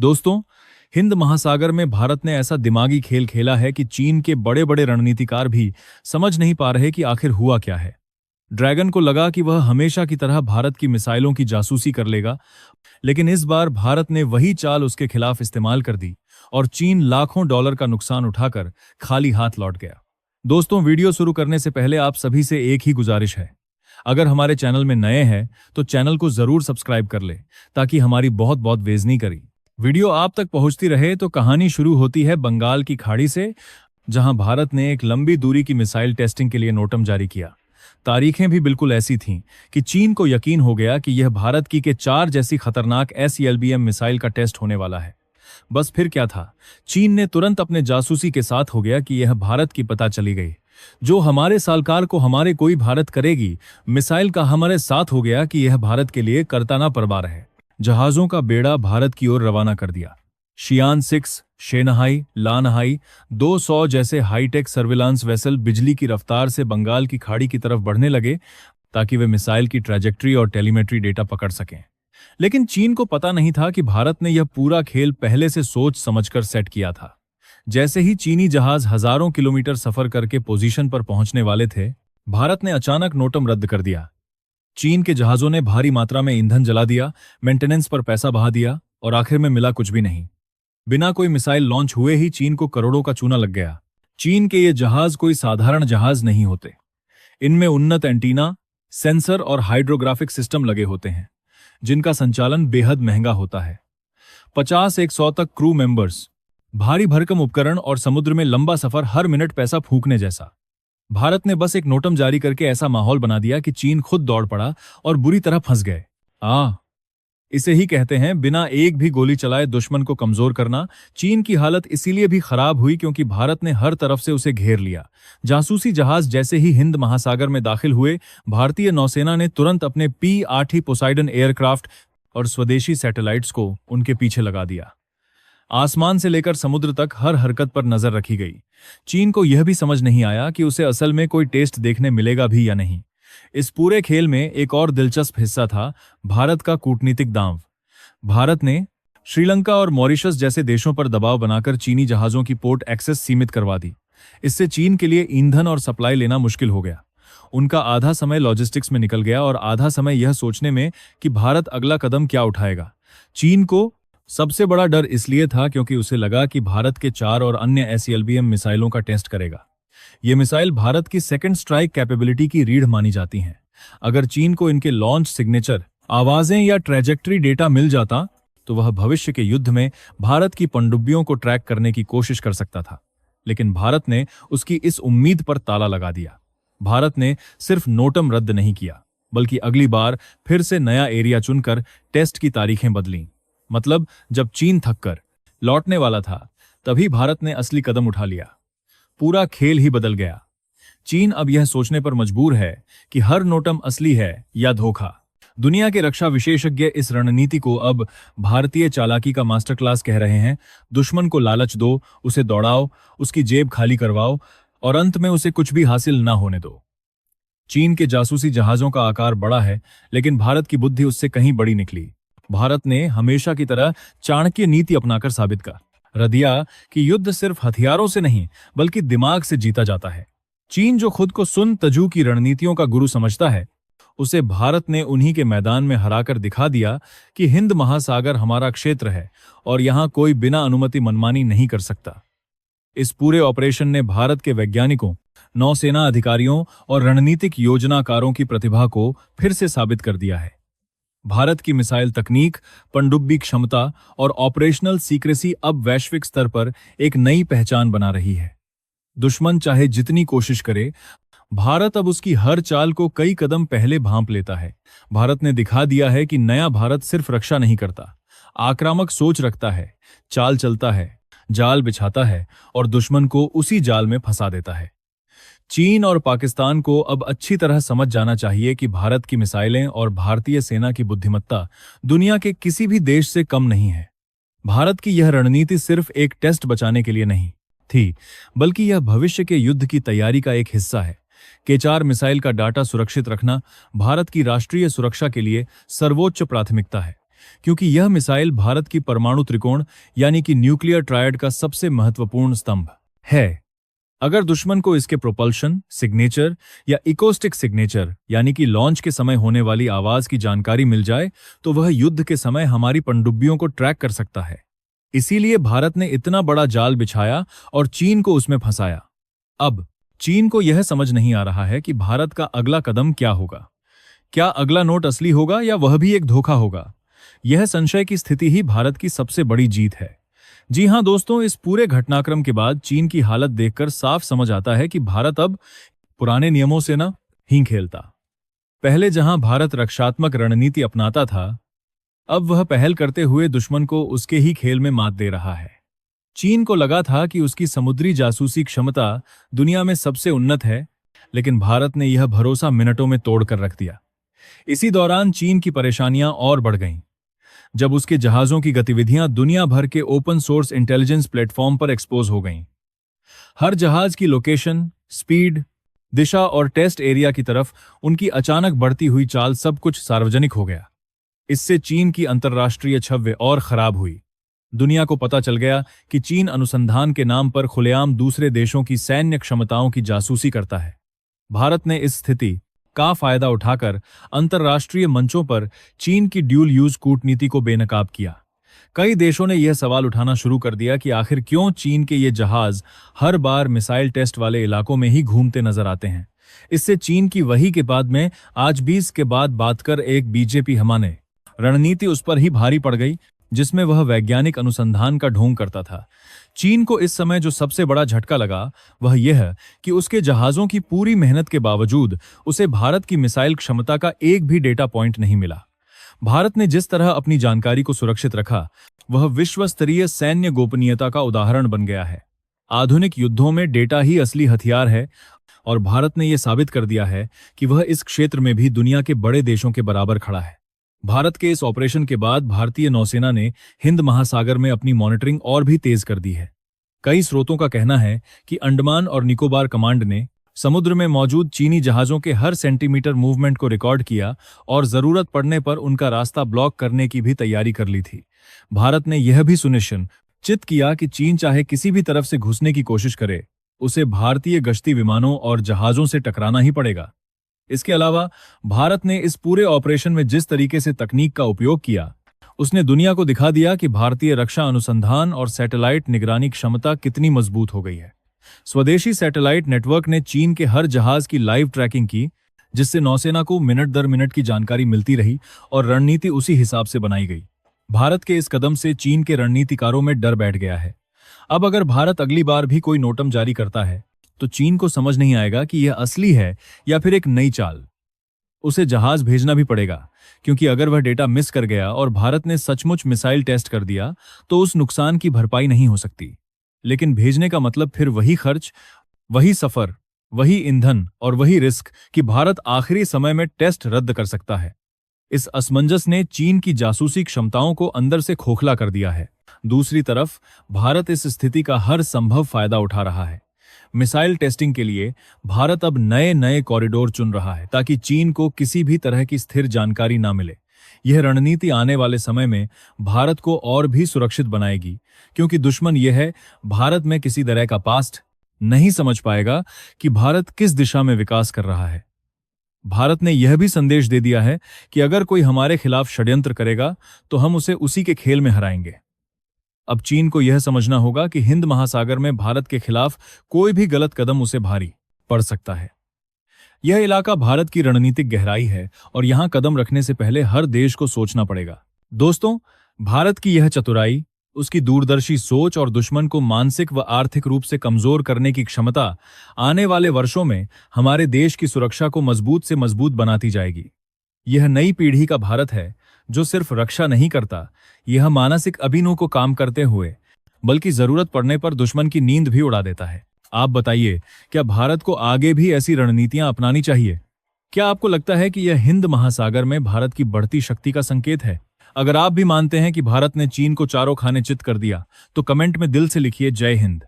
दोस्तों, हिंद महासागर में भारत ने ऐसा दिमागी खेल खेला है कि चीन के बड़े बड़े रणनीतिकार भी समझ नहीं पा रहे कि आखिर हुआ क्या है। ड्रैगन को लगा कि वह हमेशा की तरह भारत की मिसाइलों की जासूसी कर लेगा, लेकिन इस बार भारत ने वही चाल उसके खिलाफ इस्तेमाल कर दी और चीन लाखों डॉलर का नुकसान उठाकर खाली हाथ लौट गया। दोस्तों, वीडियो शुरू करने से पहले आप सभी से एक ही गुजारिश है। अगर हमारे चैनल में नए हैं तो चैनल को जरूर सब्सक्राइब कर ले, ताकि हमारी बहुत बहुत बेइज्जती करी वीडियो आप तक पहुंचती रहे। तो कहानी शुरू होती है बंगाल की खाड़ी से, जहां भारत ने एक लंबी दूरी की मिसाइल टेस्टिंग के लिए नोटम जारी किया। तारीखें भी बिल्कुल ऐसी थीं कि चीन को यकीन हो गया कि यह भारत की के 4 जैसी खतरनाक SLBM मिसाइल का टेस्ट होने वाला है। बस फिर क्या था, चीन ने तुरंत अपने जासूसी के साथ हो गया कि यह भारत की पता चली गई। जो हमारे सालकार को हमारे कोई भारत करेगी, मिसाइल का हमारे साथ हो गया कि यह भारत के लिए करताना परवार है। जहाजों का बेड़ा भारत की ओर रवाना कर दिया। शियान 6, शेनहाई, लानहाई 200 जैसे हाईटेक सर्विलांस वेसल बिजली की रफ्तार से बंगाल की खाड़ी की तरफ बढ़ने लगे, ताकि वे मिसाइल की ट्रैजेक्टरी और टेलीमेट्री डेटा पकड़ सकें। लेकिन चीन को पता नहीं था कि भारत ने यह पूरा खेल पहले से सोच समझकर सेट किया था। जैसे ही चीनी जहाज हजारों किलोमीटर सफर करके पोजीशन पर पहुंचने वाले थे, भारत ने अचानक नोटम रद्द कर दिया। चीन के जहाजों ने भारी मात्रा में ईंधन जला दिया, मेंटेनेंस पर पैसा बहा दिया और आखिर में मिला कुछ भी नहीं। बिना कोई मिसाइल लॉन्च हुए ही चीन को करोड़ों का चूना लग गया। चीन के ये जहाज कोई साधारण जहाज नहीं होते। इनमें उन्नत एंटीना, सेंसर और हाइड्रोग्राफिक सिस्टम लगे होते हैं, जिनका संचालन बेहद महंगा होता है। 50-100 तक क्रू मेंबर्स, भारी भरकम उपकरण और समुद्र में लंबा सफर, हर मिनट पैसा फूंकने जैसा। भारत ने बस एक नोटम जारी करके ऐसा माहौल बना दिया कि चीन खुद दौड़ पड़ा और बुरी तरह फंस गए। इसे ही कहते हैं बिना एक भी गोली चलाए दुश्मन को कमजोर करना। चीन की हालत इसीलिए भी खराब हुई क्योंकि भारत ने हर तरफ से उसे घेर लिया। जासूसी जहाज जैसे ही हिंद महासागर में दाखिल हुए, भारतीय नौसेना ने तुरंत अपने P-8 पोसाइडन एयरक्राफ्ट और स्वदेशी सैटेलाइट्स को उनके पीछे लगा दिया। आसमान से लेकर समुद्र तक हर हरकत पर नजर रखी गई। चीन को यह भी समझ नहीं आया कि उसे असल में कोई टेस्ट देखने मिलेगा भी या नहीं। इस पूरे खेल में एक और दिलचस्प हिस्सा था, भारत का कूटनीतिक दांव। भारत ने श्रीलंका और मॉरिशस जैसे देशों पर दबाव बनाकर चीनी जहाजों की पोर्ट एक्सेस सीमित करवा दी। इससे चीन के लिए ईंधन और सप्लाई लेना मुश्किल हो गया। उनका आधा समय लॉजिस्टिक्स में निकल गया और आधा समय यह सोचने में कि भारत अगला कदम क्या उठाएगा। चीन को सबसे बड़ा डर इसलिए था क्योंकि उसे लगा कि भारत के 4 और अन्य SLBM मिसाइलों का टेस्ट करेगा। ये मिसाइल भारत की सेकंड स्ट्राइक कैपेबिलिटी की रीढ़ मानी जाती हैं। अगर चीन को इनके लॉन्च सिग्नेचर, आवाजें या ट्रैजेक्टरी डेटा मिल जाता, तो वह भविष्य के युद्ध में भारत की पनडुब्बियों को ट्रैक करने की कोशिश कर सकता था। लेकिन भारत ने उसकी इस उम्मीद पर ताला लगा दिया। भारत ने सिर्फ नोटम रद्द नहीं किया, बल्कि अगली बार फिर से नया एरिया चुनकर टेस्ट की तारीखें बदलीं। मतलब जब चीन थककर लौटने वाला था, तभी भारत ने असली कदम उठा लिया। पूरा खेल ही बदल गया। चीन अब यह सोचने पर मजबूर है कि हर नोटम असली है या धोखा। दुनिया के रक्षा विशेषज्ञ इस रणनीति को अब भारतीय चालाकी का मास्टर क्लास कह रहे हैं। दुश्मन को लालच दो, उसे दौड़ाओ, उसकी जेब खाली करवाओ और अंत में उसे कुछ भी हासिल ना होने दो। चीन के जासूसी जहाजों का आकार बड़ा है, लेकिन भारत की बुद्धि उससे कहीं बड़ी निकली। भारत ने हमेशा की तरह चाणक्य नीति अपनाकर साबित कर दिया कि युद्ध सिर्फ हथियारों से नहीं, बल्कि दिमाग से जीता जाता है। चीन जो खुद को सुन तजू की रणनीतियों का गुरु समझता है, उसे भारत ने उन्हीं के मैदान में हराकर दिखा दिया कि हिंद महासागर हमारा क्षेत्र है और यहां कोई बिना अनुमति मनमानी नहीं कर सकता। इस पूरे ऑपरेशन ने भारत के वैज्ञानिकों, नौसेना अधिकारियों और रणनीतिक योजनाकारों की प्रतिभा को फिर से साबित कर दिया है। भारत की मिसाइल तकनीक, पनडुब्बी क्षमता और ऑपरेशनल सीक्रेसी अब वैश्विक स्तर पर एक नई पहचान बना रही है। दुश्मन चाहे जितनी कोशिश करे, भारत अब उसकी हर चाल को कई कदम पहले भांप लेता है। भारत ने दिखा दिया है कि नया भारत सिर्फ रक्षा नहीं करता, आक्रामक सोच रखता है, चाल चलता है, जाल बिछाता है और दुश्मन को उसी जाल में फंसा देता है। चीन और पाकिस्तान को अब अच्छी तरह समझ जाना चाहिए कि भारत की मिसाइलें और भारतीय सेना की बुद्धिमत्ता दुनिया के किसी भी देश से कम नहीं है। भारत की यह रणनीति सिर्फ एक टेस्ट बचाने के लिए नहीं थी, बल्कि यह भविष्य के युद्ध की तैयारी का एक हिस्सा है। के-4 मिसाइल का डाटा सुरक्षित रखना भारत की राष्ट्रीय सुरक्षा के लिए सर्वोच्च प्राथमिकता है। क्योंकि यह मिसाइल भारत की परमाणु त्रिकोण यानी कि न्यूक्लियर ट्रायड का सबसे महत्वपूर्ण स्तंभ है। अगर दुश्मन को इसके प्रोपल्शन, सिग्नेचर या इकोस्टिक सिग्नेचर यानी कि लॉन्च के समय होने वाली आवाज की जानकारी मिल जाए तो वह युद्ध के समय हमारी पनडुब्बियों को ट्रैक कर सकता है। इसीलिए भारत ने इतना बड़ा जाल बिछाया और चीन को उसमें फंसाया। अब चीन को यह समझ नहीं आ रहा है कि भारत का अगला कदम क्या होगा। क्या अगला नोट असली होगा या वह भी एक धोखा होगा? यह संशय की स्थिति ही भारत की सबसे बड़ी जीत है। जी हां दोस्तों, इस पूरे घटनाक्रम के बाद चीन की हालत देखकर साफ समझ आता है कि भारत अब पुराने नियमों से न ही खेलता। पहले जहां भारत रक्षात्मक रणनीति अपनाता था, अब वह पहल करते हुए दुश्मन को उसके ही खेल में मात दे रहा है। चीन को लगा था कि उसकी समुद्री जासूसी क्षमता दुनिया में सबसे उन्नत है, लेकिन भारत ने यह भरोसा मिनटों में तोड़कर रख दिया। इसी दौरान चीन की परेशानियां और बढ़ गईं। जब उसके जहाजों की गतिविधियां दुनिया भर के ओपन सोर्स इंटेलिजेंस प्लेटफॉर्म पर एक्सपोज हो गईं। हर जहाज की लोकेशन, स्पीड, दिशा और टेस्ट एरिया की तरफ उनकी अचानक बढ़ती हुई चाल सब कुछ सार्वजनिक हो गया। इससे चीन की अंतर्राष्ट्रीय छवि और खराब हुई। दुनिया को पता चल गया कि चीन अनुसंधान के नाम पर खुलेआम दूसरे देशों की सैन्य क्षमताओं की जासूसी करता है। भारत ने इस स्थिति का फायदा उठाकर अंतर्राष्ट्रीय मंचों पर चीन की ड्यूल यूज कूटनीति को बेनकाब किया। कई देशों ने यह सवाल उठाना शुरू कर दिया कि आखिर क्यों चीन के ये जहाज हर बार मिसाइल टेस्ट वाले इलाकों में ही घूमते नजर आते हैं। इससे चीन की वही के बाद में आज 20 के बाद बात कर एक बीजेपी हमाने रणनीति उस पर ही भारी पड़ गई, जिसमें वह वैज्ञानिक अनुसंधान का ढोंग करता था। चीन को इस समय जो सबसे बड़ा झटका लगा वह यह कि उसके जहाजों की पूरी मेहनत के बावजूद उसे भारत की मिसाइल क्षमता का एक भी डेटा पॉइंट नहीं मिला। भारत ने जिस तरह अपनी जानकारी को सुरक्षित रखा, वह विश्व स्तरीय सैन्य गोपनीयता का उदाहरण बन गया है। आधुनिक युद्धों में डेटा ही असली हथियार है और भारत ने यह साबित कर दिया है कि वह इस क्षेत्र में भी दुनिया के बड़े देशों के बराबर खड़ा है। भारत के इस ऑपरेशन के बाद भारतीय नौसेना ने हिंद महासागर में अपनी मॉनिटरिंग और भी तेज कर दी है। कई स्रोतों का कहना है कि अंडमान और निकोबार कमांड ने समुद्र में मौजूद चीनी जहाजों के हर सेंटीमीटर मूवमेंट को रिकॉर्ड किया और जरूरत पड़ने पर उनका रास्ता ब्लॉक करने की भी तैयारी कर ली थी। भारत ने यह भी सुनिश्चित किया कि चीन चाहे किसी भी तरफ से घुसने की कोशिश करे, उसे भारतीय गश्ती विमानों और जहाजों से टकराना ही पड़ेगा। इसके अलावा भारत ने इस पूरे ऑपरेशन में जिस तरीके से तकनीक का उपयोग किया, उसने दुनिया को दिखा दिया कि भारतीय रक्षा अनुसंधान और सैटेलाइट निगरानी क्षमता कितनी मजबूत हो गई है। स्वदेशी सैटेलाइट नेटवर्क ने चीन के हर जहाज की लाइव ट्रैकिंग की, जिससे नौसेना को मिनट दर मिनट की जानकारी मिलती रही और रणनीति उसी हिसाब से बनाई गई। भारत के इस कदम से चीन के रणनीतिकारों में डर बैठ गया है। अब अगर भारत अगली बार भी कोई नोटम जारी करता है तो चीन को समझ नहीं आएगा कि यह असली है या फिर एक नई चाल। उसे जहाज भेजना भी पड़ेगा, क्योंकि अगर वह डेटा मिस कर गया और भारत ने सचमुच मिसाइल टेस्ट कर दिया तो उस नुकसान की भरपाई नहीं हो सकती। लेकिन भेजने का मतलब फिर वही खर्च, वही सफर, वही ईंधन और वही रिस्क कि भारत आखिरी समय में टेस्ट रद्द कर सकता है। इस असमंजस ने चीन की जासूसी क्षमताओं को अंदर से खोखला कर दिया है। दूसरी तरफ भारत इस स्थिति का हर संभव फायदा उठा रहा है। मिसाइल टेस्टिंग के लिए भारत अब नए नए कॉरिडोर चुन रहा है ताकि चीन को किसी भी तरह की स्थिर जानकारी ना मिले। यह रणनीति आने वाले समय में भारत को और भी सुरक्षित बनाएगी, क्योंकि दुश्मन यह है भारत में किसी तरह का पास्ट नहीं समझ पाएगा कि भारत किस दिशा में विकास कर रहा है। भारत ने यह भी संदेश दे दिया है कि अगर कोई हमारे खिलाफ षड्यंत्र करेगा तो हम उसे उसी के खेल में हराएंगे। अब चीन को यह समझना होगा कि हिंद महासागर में भारत के खिलाफ कोई भी गलत कदम उसे भारी पड़ सकता है। यह इलाका भारत की रणनीतिक गहराई है और यहां कदम रखने से पहले हर देश को सोचना पड़ेगा। दोस्तों, भारत की यह चतुराई, उसकी दूरदर्शी सोच और दुश्मन को मानसिक व आर्थिक रूप से कमजोर करने की क्षमता आने वाले वर्षों में हमारे देश की सुरक्षा को मजबूत से मजबूत बनाती जाएगी। यह नई पीढ़ी का भारत है जो सिर्फ रक्षा नहीं करता, यह मानसिक अभिनव को काम करते हुए बल्कि जरूरत पड़ने पर दुश्मन की नींद भी उड़ा देता है। आप बताइए, क्या भारत को आगे भी ऐसी रणनीतियां अपनानी चाहिए? क्या आपको लगता है कि यह हिंद महासागर में भारत की बढ़ती शक्ति का संकेत है? अगर आप भी मानते हैं कि भारत ने चीन को चारों खाने चित कर दिया, तो कमेंट में दिल से लिखिए जय हिंद।